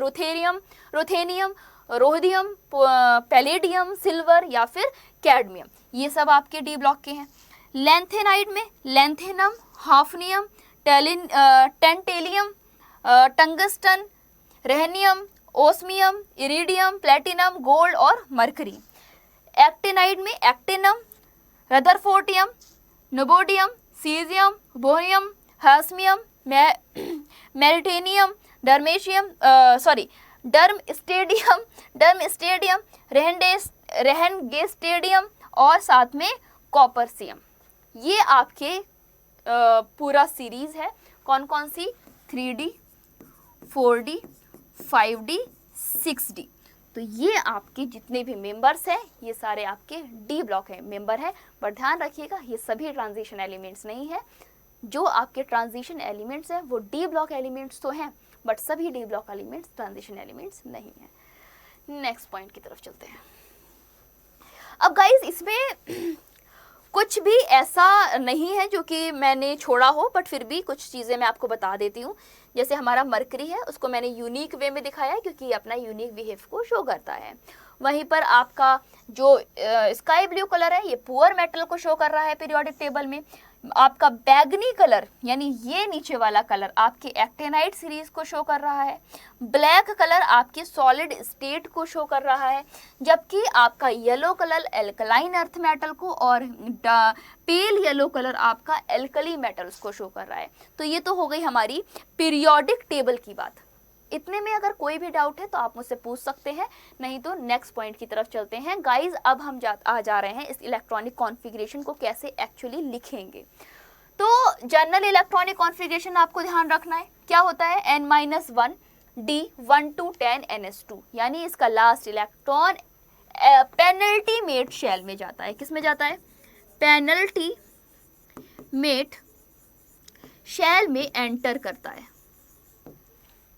ruthenium, rhodium, palladium, silver या फिर कैडमियम, ये सब आपके D ब्लॉक के हैं। लैंथेनाइड में lanthanum, hafnium, tantalum, tungsten, rhenium osmium, iridium, platinum, gold और mercury. Actinide में actinium, rutherfordium, nobelium, caesium, bohrium, hassium, मेरिटेनियम, डर्मस्टेडियम, रेहनगेस्टेडियम और साथ में कॉपरसियम। ये आपके पूरा सीरीज है। कौन कौन सी? 3D, 4D, 5D, 6D। तो ये आपके जितने भी मेंबर्स हैं ये सारे आपके डी ब्लॉक है मेंबर है। बट ध्यान रखिएगा ये सभी ट्रांजिशन एलिमेंट्स नहीं है। जो आपके ट्रांजिशन एलिमेंट्स हैं वो डी ब्लॉक एलिमेंट्स तो हैं, बट सभी D block elements transition elements नहीं है। नेक्स्ट पॉइंट की तरफ चलते हैं। अब गाइस इसमें कुछ भी ऐसा नहीं है जो कि मैंने छोड़ा हो, बट फिर भी कुछ चीज़ें मैं आपको बता देती हूँ। जैसे हमारा मरकरी है उसको मैंने यूनिक वे में दिखाया है क्योंकि ये अपना यूनिक बिहेव को शो करता है। वहीं पर आपका जो स्काई ब्लू कलर है ये पुअर मेटल को शो कर रहा है पीरियोडिक टेबल में। आपका बैगनी कलर यानी ये नीचे वाला कलर आपके एक्टिनाइड सीरीज को शो कर रहा है। ब्लैक कलर आपकी सॉलिड स्टेट को शो कर रहा है, जबकि आपका yellow colour alkaline earth metal को और पेल येलो कलर आपका एल्कली मेटल्स को शो कर रहा है। तो ये तो हो गई हमारी पीरियोडिक टेबल की बात। इतने में अगर कोई भी डाउट है तो आप मुझसे पूछ सकते हैं, नहीं तो नेक्स्ट पॉइंट की तरफ चलते हैं। गाइज अब हम जा रहे हैं इस इलेक्ट्रॉनिक कॉन्फ़िगरेशन को कैसे एक्चुअली लिखेंगे। तो जनरल इलेक्ट्रॉनिक कॉन्फ़िगरेशन आपको ध्यान रखना है क्या होता है, n-1 d 1 to 10 ns2, यानी इसका लास्ट इलेक्ट्रॉन पेनल्टीमेट शेल में जाता है। किस में जाता है? पेनल्टीमेट शेल में एंटर करता है।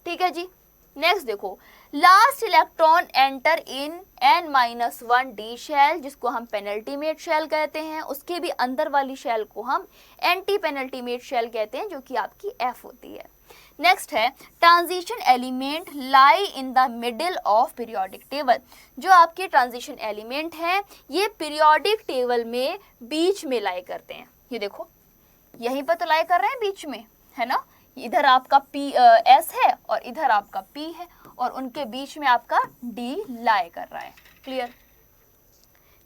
ठीक है जी। नेक्स्ट देखो, last electron enter in n-1 d shell जिसको हम पेनल्टीमेट शेल कहते हैं। उसके भी अंदर वाली शेल को हम एंटी पेनल्टीमेट शेल कहते हैं जो कि आपकी F होती है। नेक्स्ट है transition element lie in the middle of periodic table. जो आपके ट्रांजिशन एलिमेंट हैं ये पीरियोडिक टेबल में बीच में लाई करते हैं। ये देखो यहीं पर तो लाई कर रहे हैं बीच में, है ना। इधर आपका S है और इधर आपका P है और उनके बीच में आपका D लाई कर रहा है। क्लियर?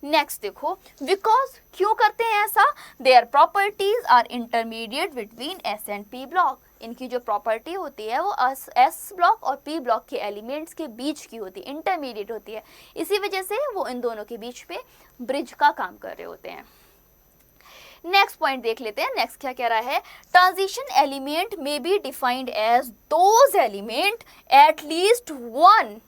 नेक्स्ट देखो, बिकॉज क्यों करते हैं ऐसा, their properties are intermediate between S and P block. इनकी जो प्रॉपर्टी होती है वो S ब्लॉक और P ब्लॉक के एलिमेंट्स के बीच की होती है, इंटरमीडिएट होती है। इसी वजह से वो इन दोनों के बीच पे ब्रिज का काम कर रहे होते हैं। नेक्स्ट पॉइंट देख लेते हैं। नेक्स्ट क्या कह रहा है, ट्रांजिशन एलिमेंट में be defined as those element at least one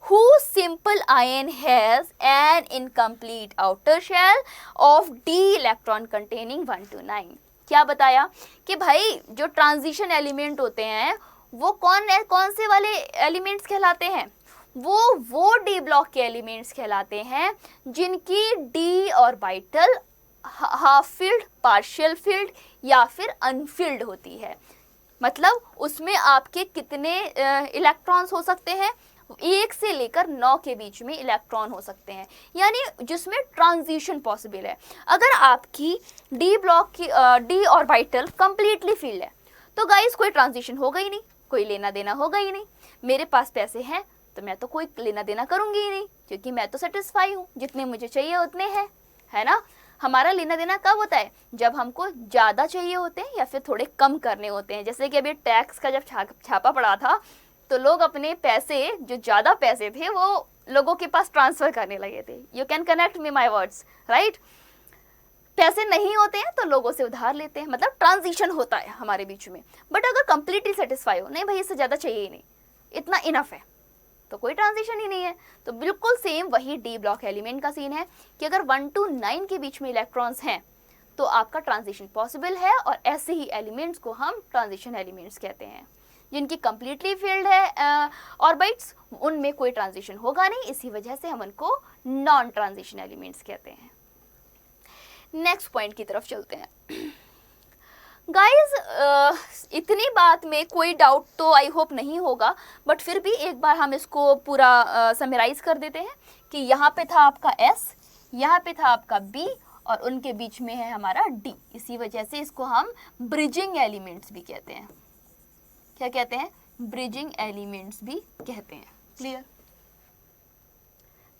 whose simple ion has an incomplete outer shell of d electron containing 1 to 9। क्या बताया कि भाई जो ट्रांजिशन एलिमेंट होते हैं वो कौन से वाले एलिमेंट्स कहलाते हैं, वो डी ब्लॉक के एलिमेंट्स कहलाते हैं जिनकी D orbital half filled, partial field या फिर अनफिल्ड होती है। मतलब उसमें आपके कितने इलेक्ट्रॉन्स हो सकते हैं, 1 से लेकर 9 के बीच में इलेक्ट्रॉन हो सकते हैं, यानी जिसमें ट्रांजिशन पॉसिबल है। अगर आपकी डी ब्लॉक की डी ऑर्बिटल कंप्लीटली फिल्ड है तो गाइस कोई ट्रांजिशन होगा ही नहीं, कोई लेना देना होगा ही नहीं। मेरे पास पैसे हैं तो मैं तो कोई लेना देना करूंगी ही नहीं क्योंकि मैं तो सेटिस्फाई हूँ, जितने मुझे चाहिए उतने हैं, है ना। हमारा लेना देना कब होता है, जब हमको ज़्यादा चाहिए होते हैं या फिर थोड़े कम करने होते हैं। जैसे कि अभी टैक्स का जब छापा पड़ा था तो लोग अपने पैसे, जो ज़्यादा पैसे थे वो लोगों के पास ट्रांसफ़र करने लगे थे। You can connect me my words, right. पैसे नहीं होते हैं तो लोगों से उधार लेते हैं, मतलब ट्रांजिशन होता है हमारे बीच में। बट अगर कंप्लीटली सेटिस्फाई हो, नहीं भाई इससे ज़्यादा चाहिए ही नहीं, इतना इनफ है, तो कोई ट्रांजिशन ही नहीं है। तो बिल्कुल सेम वही डी ब्लॉक एलिमेंट का सीन है कि अगर 1 to 9 के बीच में इलेक्ट्रॉन्स हैं तो आपका ट्रांजिशन पॉसिबल है, और ऐसे ही एलिमेंट्स को हम ट्रांजिशन एलिमेंट्स कहते हैं। जिनकी कंप्लीटली फील्ड है ऑर्बिट्स, उनमें कोई ट्रांजिशन होगा नहीं, इसी वजह से हम उनको नॉन ट्रांजिशन एलिमेंट्स कहते हैं। नेक्स्ट पॉइंट की तरफ चलते हैं। गाइज इतनी बात में कोई डाउट तो आई होप नहीं होगा, बट फिर भी एक बार हम इसको पूरा समराइज कर देते हैं कि यहाँ पे था आपका S, यहाँ पे था आपका B और उनके बीच में है हमारा D। इसी वजह से इसको हम ब्रिजिंग एलिमेंट्स भी कहते हैं। क्या कहते हैं? ब्रिजिंग एलिमेंट्स भी कहते हैं। क्लियर।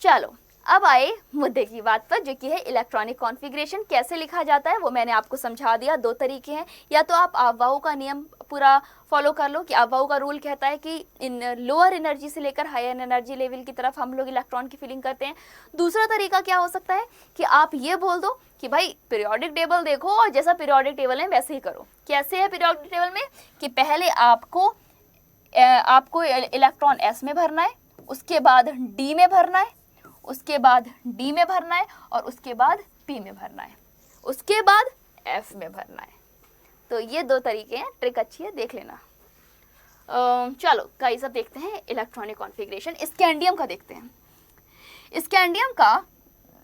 चलो अब आए मुद्दे की बात पर, जो कि है इलेक्ट्रॉनिक कॉन्फ़िगरेशन कैसे लिखा जाता है। वो मैंने आपको समझा दिया। दो तरीके हैं, या तो आप अबाउ का नियम पूरा फॉलो कर लो कि अबाउ का रूल कहता है कि इन लोअर एनर्जी से लेकर हायर एनर्जी लेवल की तरफ हम लोग इलेक्ट्रॉन की फिलिंग करते हैं। दूसरा तरीका क्या हो सकता है कि आप ये बोल दो कि भाई पीरियोडिक टेबल देखो और जैसा पीरियोडिक टेबल है वैसे ही करो। कैसे है पीरियोडिक टेबल में कि पहले आपको इलेक्ट्रॉन एस में भरना है, उसके बाद डी में भरना है, उसके बाद डी में भरना है और उसके बाद पी में भरना है, उसके बाद एफ में भरना है। तो ये दो तरीके हैं, ट्रिक अच्छी है, देख लेना। चलो गाइस अब देखते हैं इलेक्ट्रॉनिक कॉन्फ़िगरेशन। स्कैंडियम का देखते हैं। स्कैंडियम का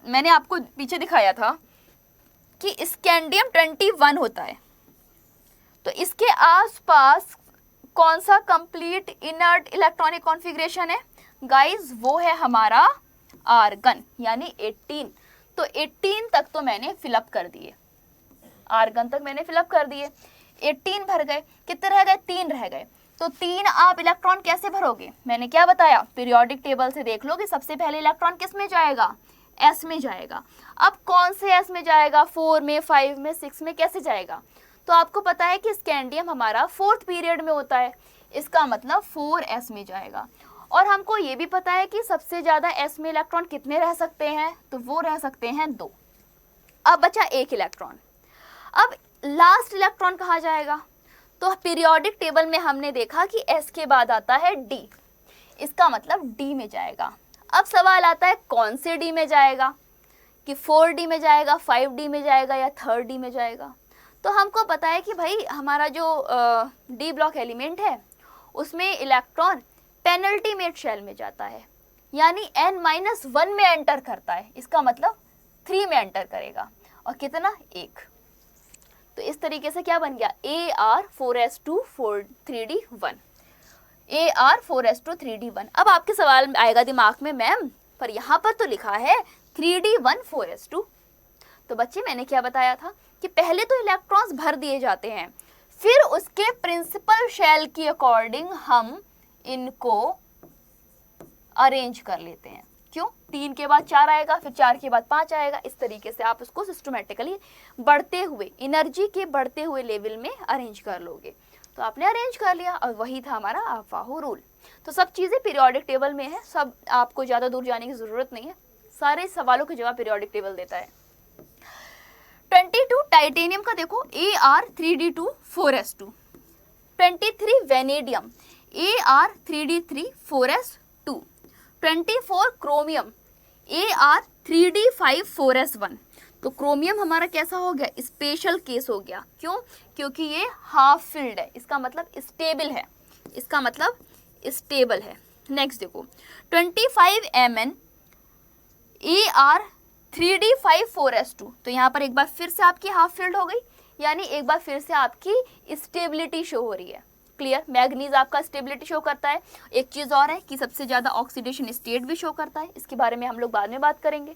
मैंने आपको पीछे दिखाया था कि स्कैंडियम 21 होता है। तो इसके आसपास कौन सा कंप्लीट इनर्ट इलेक्ट्रॉनिक कॉन्फ़िगरेशन है गाइस? वो है हमारा आर्गन, यानी 18। तो 18 तक तो मैंने फिलअप कर दिए, आर्गन तक मैंने फिलअप कर दिए। 18 भर गए, कितने रह गए? 3 रह गए। तो 3 आप इलेक्ट्रॉन कैसे भरोगे? मैंने क्या बताया, पीरियोडिक टेबल से देख लो कि सबसे पहले इलेक्ट्रॉन किस में जाएगा? एस में जाएगा। अब कौन से एस में जाएगा? 4 में, 5 में, 6 में, कैसे जाएगा? तो आपको पता है कि स्कैंडियम हमारा 4th पीरियड में होता है, इसका मतलब 4s में जाएगा। और हमको ये भी पता है कि सबसे ज़्यादा s में इलेक्ट्रॉन कितने रह सकते हैं? तो वो रह सकते हैं 2। अब बचा एक इलेक्ट्रॉन। अब लास्ट इलेक्ट्रॉन कहाँ जाएगा? तो पीरियोडिक टेबल में हमने देखा कि s के बाद आता है d, इसका मतलब d में जाएगा। अब सवाल आता है कौन से d में जाएगा, कि 4d में जाएगा, 5d में जाएगा या 3rd d में जाएगा। तो हमको पता है कि भाई हमारा जो डी ब्लॉक एलिमेंट है उसमें इलेक्ट्रॉन पेनल्टीमेट शेल में जाता है, यानी n-1 में एंटर करता है, इसका मतलब 3 में एंटर करेगा। और कितना? 1। तो इस तरीके से क्या बन गया? Ar4s2 3d1, Ar4s2 3d1। अब आपके सवाल आएगा दिमाग में, मैम पर यहाँ पर तो लिखा है 3d1 4s2। तो बच्चे मैंने क्या बताया था कि पहले तो इलेक्ट्रॉन्स भर दिए जाते हैं, फिर उसके प्रिंसिपल शेल के अकॉर्डिंग हम इनको अरेंज कर लेते हैं। क्यों? 3 के बाद 4 आएगा, फिर 4 के बाद 5 आएगा। इस तरीके से आप उसको सिस्टमेटिकली बढ़ते हुए, एनर्जी के बढ़ते हुए लेवल में अरेंज कर लोगे। तो आपने अरेंज कर लिया और वही था हमारा अबाउ रूल। तो सब चीज़ें पीरियोडिक टेबल में है, सब आपको ज़्यादा दूर जाने की ज़रूरत नहीं है, सारे सवालों के जवाब पीरियोडिक टेबल देता है। 22 टाइटेनियम का देखो, Ar3d2 4s2। 23 vanadium, Ar3d3 4s2। 24 chromium, Ar3d5 4s1। तो क्रोमियम हमारा कैसा हो गया? स्पेशल केस हो गया। क्यों? क्योंकि ये हाफ फिल्ड है, इसका मतलब स्टेबल है, इसका मतलब स्टेबल है। नेक्स्ट देखो 25 Mn, Ar3d5 4s2। तो यहाँ पर एक बार फिर से आपकी हाफ फील्ड हो गई, यानी एक बार फिर से आपकी स्टेबिलिटी शो हो रही है। क्लियर? मैग्नीज आपका स्टेबिलिटी शो करता है। एक चीज़ और है कि सबसे ज़्यादा ऑक्सीडेशन स्टेट भी शो करता है, इसके बारे में हम लोग बाद में बात करेंगे।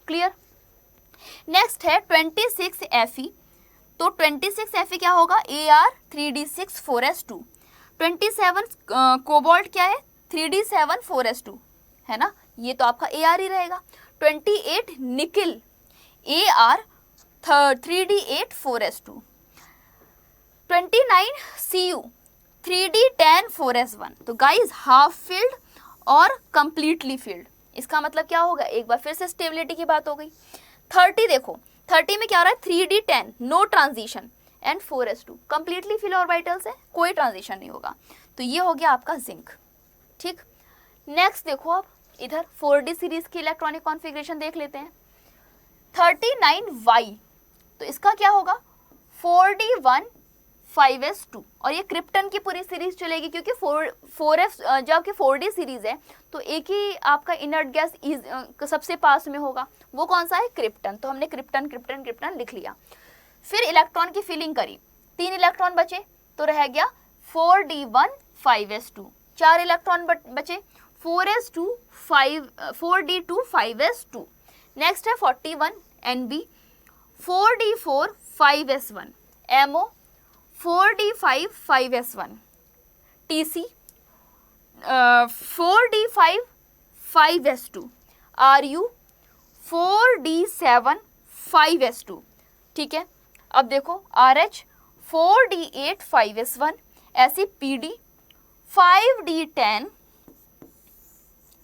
क्लियर? नेक्स्ट है 26 Fe। तो 26 Fe क्या होगा? Ar3d6 4s2। 27 कोबाल्ट क्या है? 3d7 4s2 है ना, ये तो आपका Ar ही रहेगा। 28 nickel, Ar3d8 4s2। 29 Cu, 3d10 4s1। तो गाइज हाफ फील्ड और कंप्लीटली फील्ड, इसका मतलब क्या होगा? एक बार फिर से स्टेबिलिटी की बात हो गई। 30 देखो, 30 में क्या हो रहा है? 3d10 no transition and 4s2 completely fill orbitals है, कोई ट्रांजिशन नहीं होगा। तो ये हो गया आपका जिंक। ठीक, नेक्स्ट देखो आप इधर 4d सीरीज की इलेक्ट्रॉनिक कॉन्फ़िगरेशन देख लेते हैं। 39Y, तो इसका क्या होगा? 4d1 5s2। और ये क्रिप्टन की पूरी सीरीज चलेगी, क्योंकि 4f जब कि 4d सीरीज है तो एक ही आपका इनर्ट गैस सबसे पास में होगा, वो कौन सा है? क्रिप्टन। तो हमने क्रिप्टन क्रिप्टन क्रिप्टन लिख लिया। फिर इलेक्ट्रॉन की फिलिंग करी, 3 इलेक्ट्रॉन बचे, तो रह गया 4d1 5s2। 4 इलेक्ट्रॉन बचे, 4s2 4d2 5s2। नेक्स्ट है 41 Nb, 4d4 5s1। MO 4d5 5s1। TC 4d5 5s2, Ru 4d7 5s2, ठीक है। अब देखो RH 4d8 5s1, ऐसी PD 5d10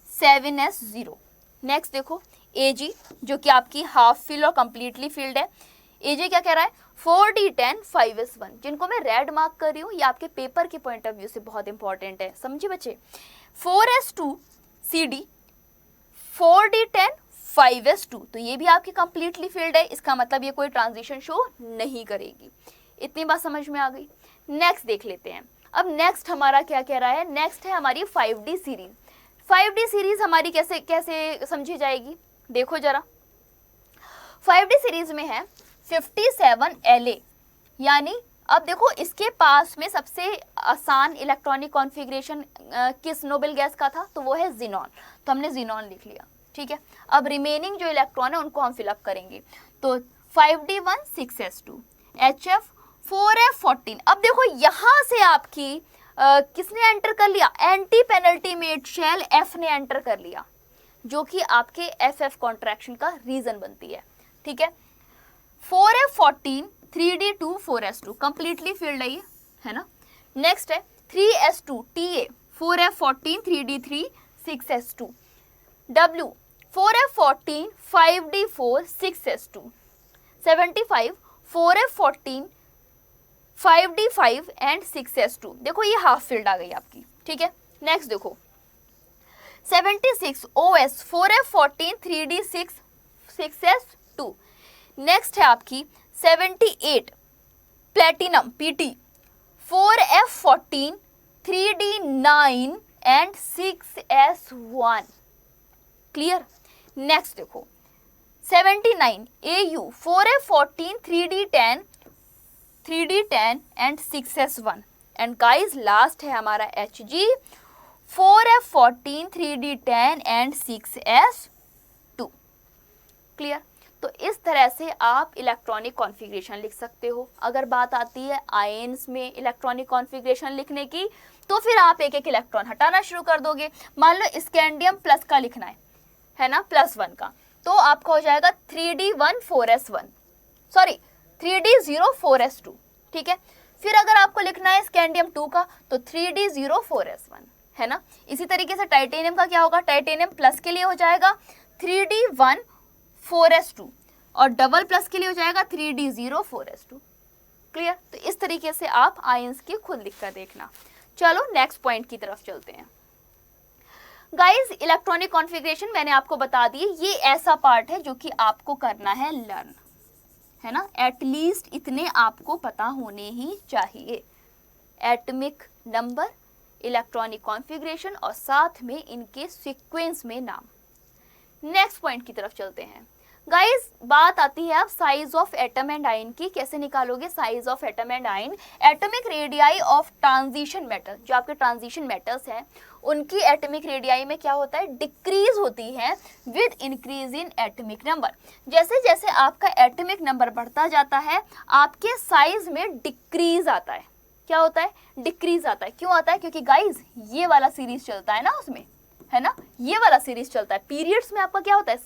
7s0। नेक्स्ट देखो AG जो कि आपकी हाफ फिल और कंप्लीटली फिल्ड है। AG क्या कह रहा है 4d10 5s1, जिनको मैं रेड मार्क कर रही हूँ ये आपके पेपर के पॉइंट ऑफ व्यू से बहुत इंपॉर्टेंट है, समझे बच्चे। 4s2 CD 4d10 5s2, तो ये भी आपकी कंप्लीटली फिल्ड है, इसका मतलब ये कोई ट्रांजिशन शो नहीं करेगी। इतनी बात समझ में आ गई। नेक्स्ट देख लेते हैं। अब नेक्स्ट हमारा क्या कह रहा है, नेक्स्ट है हमारी 5D सीरीज। 5D सीरीज हमारी कैसे कैसे समझी जाएगी, देखो जरा। 5D सीरीज में है 57 LA, यानी अब देखो इसके पास में सबसे आसान इलेक्ट्रॉनिक कॉन्फ़िगरेशन किस नोबेल गैस का था, तो वो है जिनॉन, तो हमने जिनॉन लिख लिया, ठीक है। अब रिमेनिंग जो इलेक्ट्रॉन है उनको हम फिलअप करेंगे, तो 5D1 6s2, HF 4f14। अब देखो यहाँ से आपकी किसने एंटर कर लिया, एंटी पेनल्टीमेट शेल F ने एंटर कर लिया, जो कि आपके FF कॉन्ट्रैक्शन का रीजन बनती है, ठीक है। 4f14 3d2 4s2 completely filled है ये, है ना। नेक्स्ट है 3s2 TA 4f14 3d3 6s2, W 4f14 5d4 6s2, 75 4f14 5d5 and 6s2। देखो ये हाफ फील्ड आ गई आपकी, ठीक है। नेक्स्ट देखो 76 OS 4f14 3d6 6s2। Next है आपकी 78 platinum PT 4f14 3d9 and 6s1, clear. Next देखो 79 AU 4f14 3d10 and 6s1, and guys last है हमारा HG 4f14 3d10 and 6s2, clear. तो इस तरह से आप इलेक्ट्रॉनिक कॉन्फ़िगरेशन लिख सकते हो। अगर बात आती है आयन्स में इलेक्ट्रॉनिक कॉन्फ़िगरेशन लिखने की, तो फिर आप एक एक इलेक्ट्रॉन हटाना शुरू कर दोगे। मान लो स्कैंडियम प्लस का लिखना है ना, +1 का, तो आपका हो जाएगा 3d1 4s1, sorry 3d0 4s2, ठीक है। फिर अगर आपको लिखना है स्कैंडियम 2 का, तो 3d0 4s1, है ना। इसी तरीके से टाइटेनियम का क्या होगा, टाइटेनियम प्लस के लिए हो जाएगा 3d1 4s2, और डबल प्लस के लिए हो जाएगा 3d0 4s2, क्लियर। तो इस तरीके से आप आयंस की खुद लिख कर देखना। चलो नेक्स्ट पॉइंट की तरफ चलते हैं। गाइस इलेक्ट्रॉनिक कॉन्फ़िगरेशन मैंने आपको बता दी, ये ऐसा पार्ट है जो कि आपको करना है लर्न, है ना। एटलीस्ट इतने आपको पता होने ही चाहिए, एटॉमिक नंबर, इलेक्ट्रॉनिक कॉन्फ़िगरेशन और साथ में इनके सीक्वेंस में नाम। नेक्स्ट पॉइंट की तरफ चलते हैं। गाइस बात आती है अब size of atom and ion की, कैसे निकालोगे size of atom and ion. Atomic radii of transition metal, जो आपके ट्रांजिशन मेटल्स हैं उनकी एटॉमिक रेडियाई में क्या होता है, डिक्रीज होती है with increase in atomic number. जैसे जैसे आपका एटॉमिक नंबर बढ़ता जाता है आपके साइज में डिक्रीज आता है। क्या होता है, डिक्रीज आता है। क्यों आता है, क्योंकि गाइज ये वाला सीरीज चलता है ना उसमें, है ना, ये वाला सीरीज चलता है। पीरियड्स में आपका क्या होता है,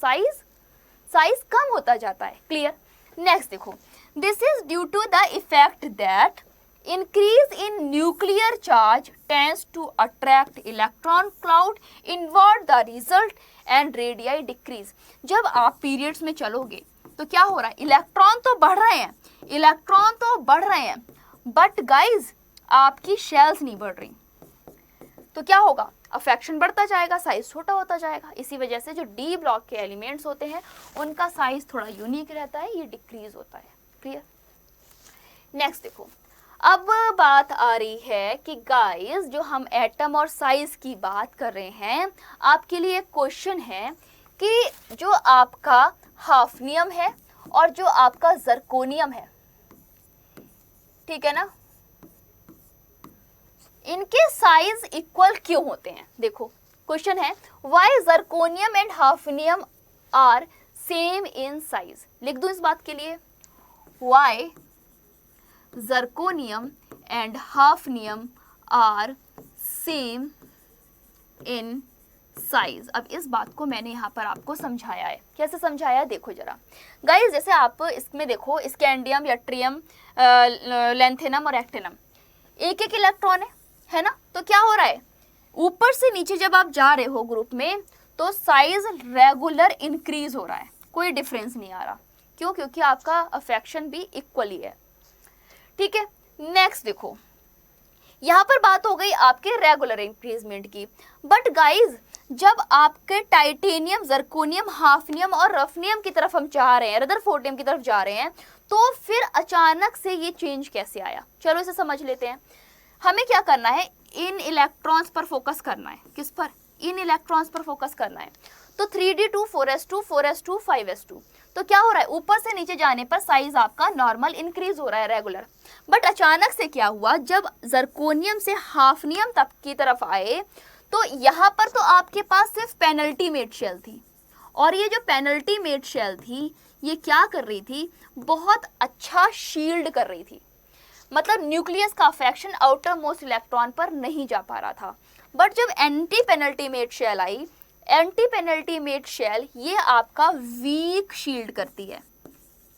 साइज कम होता जाता है, क्लियर। नेक्स्ट देखो, this is due to the effect that increase in nuclear charge tends to attract electron cloud, invert the result and radii decrease. जब आप पीरियड्स में चलोगे तो क्या हो रहा है, इलेक्ट्रॉन तो बढ़ रहे हैं, बट गाइज आपकी शेल्स नहीं बढ़ रही, तो क्या होगा, अफेक्शन बढ़ता जाएगा, साइज छोटा होता जाएगा। इसी वजह से जो डी ब्लॉक के एलिमेंट्स होते हैं उनका साइज थोड़ा यूनिक रहता है, ये डिक्रीज होता है, क्लियर। नेक्स्ट देखो, अब बात आ रही है कि गाइस जो हम एटम और साइज की बात कर रहे हैं, आपके लिए क्वेश्चन है कि जो आपका हाफनियम है और जो आपका जर्कोनियम है, ठीक है ना, इनके साइज इक्वल क्यों होते हैं। देखो क्वेश्चन है, why zirconium and hafnium are same in size. लिख दूं इस बात के लिए, why zirconium and hafnium are same in size. अब इस बात को मैंने यहाँ पर आपको समझाया है। कैसे समझाया है देखो जरा गाइस, जैसे आप इसमें देखो स्कैंडियम, यट्रियम, लेंथेनम और एक्टिनम, एक एक इलेक्ट्रॉन है ना। तो क्या हो रहा है, ऊपर से नीचे जब आप जा रहे हो ग्रुप में तो साइज रेगुलर इंक्रीज हो रहा है, कोई डिफरेंस नहीं आ रहा। क्यों? क्योंकि आपका अफेक्शन भी इक्वली है। ठीक है, नेक्स्ट देखो, यहाँ पर बात हो गई आपके रेगुलर इंक्रीजमेंट की। बट गाइज जब आपके टाइटेनियम, जर्कोनियम, हाफनियम और रफनियम की तरफ हम चाह रहे हैं, रदरफोर्डियम की तरफ जा रहे हैं, तो फिर अचानक से ये चेंज कैसे आया? चलो इसे समझ लेते हैं। हमें क्या करना है, इन इलेक्ट्रॉन्स पर फोकस करना है। किस पर? इन इलेक्ट्रॉन्स पर फोकस करना है। तो 3d2, 4s2, 4s2, 5s2, तो क्या हो रहा है, ऊपर से नीचे जाने पर साइज आपका नॉर्मल इंक्रीज हो रहा है, रेगुलर। बट अचानक से क्या हुआ, जब जर्कोनियम से हाफनियम तक की तरफ आए तो यहाँ पर तो आपके पास सिर्फ पेनल्टीमेट शेल थी, और ये जो पेनल्टीमेट शेल थी ये क्या कर रही थी, बहुत अच्छा शील्ड कर रही थी। मतलब न्यूक्लियस का अफेक्शन आउटर मोस्ट इलेक्ट्रॉन पर नहीं जा पा रहा था। बट जब एंटी पेनल्टीमेट शेल आई, एंटी पेनल्टीमेट शेल ये आपका वीक शील्ड करती है।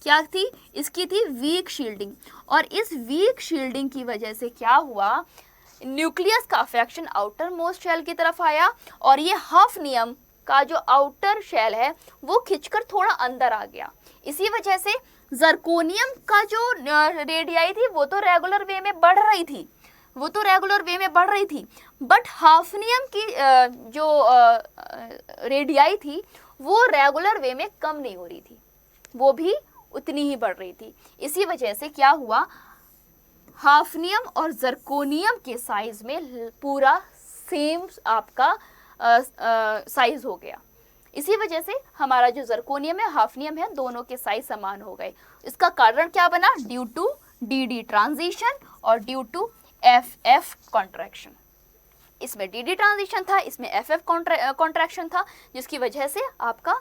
क्या थी इसकी? थी वीक शील्डिंग। और इस वीक शील्डिंग की वजह से क्या हुआ, न्यूक्लियस का अफेक्शन आउटर मोस्ट शेल की तरफ आया, और ये हाफनियम का जो आउटर शेल है वो खिंचकर थोड़ा अंदर आ गया। इसी वजह से जर्कोनियम का जो रेडियाई थी वो तो रेगुलर वे में बढ़ रही थी, बट हाफनियम की जो रेडियाई थी वो रेगुलर वे में कम नहीं हो रही थी, वो भी उतनी ही बढ़ रही थी। इसी वजह से क्या हुआ, हाफनियम और जर्कोनियम के साइज में पूरा सेम आपका साइज हो गया। इसी वजह से हमारा जो जर्कोनियम है, हाफनियम है, दोनों के साइज समान हो गए। इसका कारण क्या बना, ड्यू टू डी ट्रांजिशन और ड्यू टू एफ कॉन्ट्रैक्शन। इसमें डी ट्रांजिशन था, इसमें एफ कॉन्ट्रैक्शन था, जिसकी वजह से आपका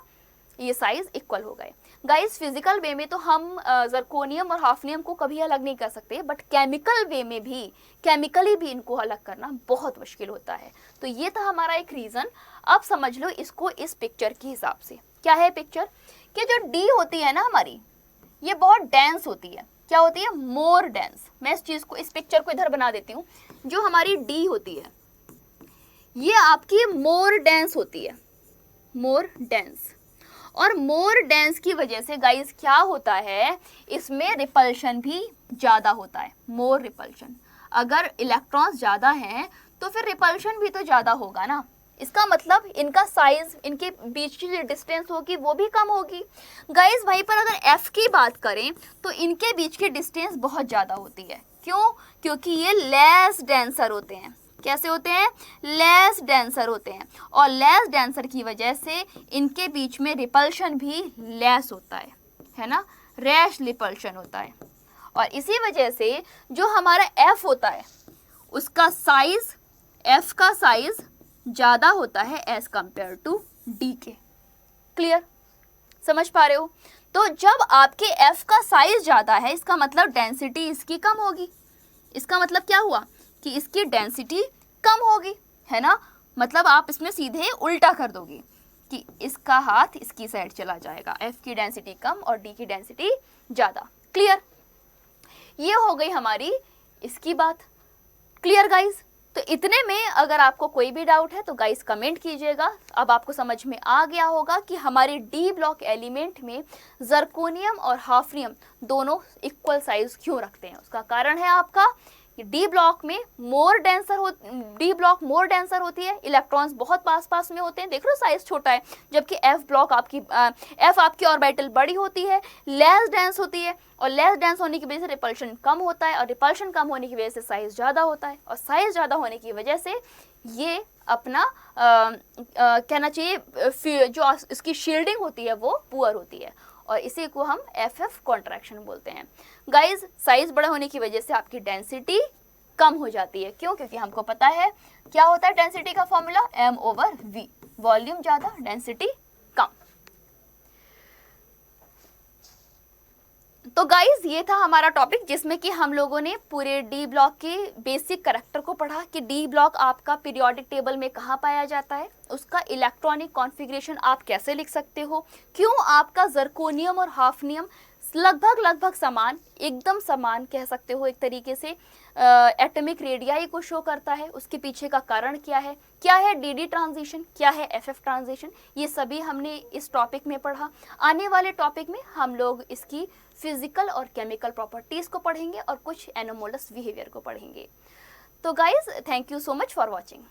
ये साइज इक्वल हो गए। गाइस फिजिकल वे में तो हम जर्कोनियम और हाफनियम को कभी अलग नहीं कर सकते, बट केमिकल वे में भी, केमिकली भी इनको अलग करना बहुत मुश्किल होता है। तो ये था हमारा एक रीज़न। अब समझ लो इसको इस पिक्चर के हिसाब से। क्या है पिक्चर, कि जो डी होती है ना हमारी, ये बहुत डेंस होती है। क्या होती है, मोर डेंस। मैं इस चीज़ को, इस पिक्चर को इधर बना देती हूँ। जो हमारी डी होती है ये आपकी मोर डेंस होती है, मोर डेंस। और मोर डेंस की वजह से गाइस क्या होता है, इसमें रिपल्शन भी ज़्यादा होता है, मोर रिपल्शन। अगर इलेक्ट्रॉन्स ज़्यादा हैं तो फिर रिपल्शन भी तो ज़्यादा होगा ना। इसका मतलब इनका साइज, इनके बीच की जो डिस्टेंस होगी वो भी कम होगी। गाइस वहीं पर अगर एफ की बात करें तो इनके बीच की डिस्टेंस बहुत ज़्यादा होती है। क्यों? क्योंकि ये लेस डेंसर होते हैं। कैसे होते हैं, लेस डेंसर होते हैं, और लेस डेंसर की वजह से इनके बीच में रिपल्शन भी लेस होता है ना, रैश रिपल्शन होता है। और इसी वजह से जो हमारा एफ होता है उसका साइज, एफ का साइज ज़्यादा होता है एज कंपेयर टू डी के। क्लियर, समझ पा रहे हो? तो जब आपके एफ का साइज ज़्यादा है इसका मतलब डेंसिटी इसकी कम होगी। इसका मतलब क्या हुआ कि इसकी डेंसिटी कम होगी, है ना। मतलब आप इसमें सीधे उल्टा कर दोगे कि इसका हाथ इसकी साइड चला जाएगा, एफ की डेंसिटी कम और डी की डेंसिटी ज़्यादा। क्लियर, ये हो गई हमारी इसकी बात। Clear guys? तो इतने में अगर आपको कोई भी डाउट है तो गाइस कमेंट कीजिएगा। अब आपको समझ में आ गया होगा कि हमारे डी ब्लॉक एलिमेंट में जर्कोनियम और हाफनियम दोनों इक्वल साइज क्यों रखते हैं। उसका कारण है आपका डी ब्लॉक में डी ब्लॉक मोर डेंसर होती है, इलेक्ट्रॉन्स बहुत पास में होते हैं, देख लो साइज छोटा है, जबकि एफ ब्लॉक एफ आपकी ऑर्बिटल बड़ी होती है, लेस डेंस होती है, और लेस डेंस होने की वजह से रिपल्शन कम होता है, और रिपल्शन कम होने की वजह से साइज ज़्यादा होता है, और साइज ज़्यादा होने की वजह से ये अपना कहना चाहिए जो इसकी शील्डिंग होती है वो पुअर होती है, और इसी को हम एफ कॉन्ट्रैक्शन बोलते हैं। गाइज साइज बड़ा होने की वजह से आपकी डेंसिटी कम हो जाती है। क्यों? क्योंकि हमको पता है क्या होता है डेंसिटी का फॉर्मूला, m/v, वॉल्यूम ज़्यादा डेंसिटी कम। तो गाइज ये था हमारा टॉपिक जिसमें कि हम लोगों ने पूरे डी ब्लॉक के बेसिक करैक्टर को पढ़ा कि डी ब्लॉक आपका पीरियोडिक टेबल में कहाँ पाया जाता है, उसका इलेक्ट्रॉनिक कॉन्फ़िगरेशन आप कैसे लिख सकते हो, क्यों आपका जर्कोनियम और हाफनियम लगभग समान, एकदम समान कह सकते हो एक तरीके से, एटॉमिक रेडियाई को शो करता है, उसके पीछे का कारण क्या है डीडी ट्रांजिशन, क्या है एफएफ ट्रांजिशन, ये सभी हमने इस टॉपिक में पढ़ा। आने वाले टॉपिक में हम लोग इसकी फिजिकल और केमिकल प्रॉपर्टीज़ को पढ़ेंगे और कुछ एनोमोलस बिहेवियर को पढ़ेंगे। तो guys thank you so much for watching.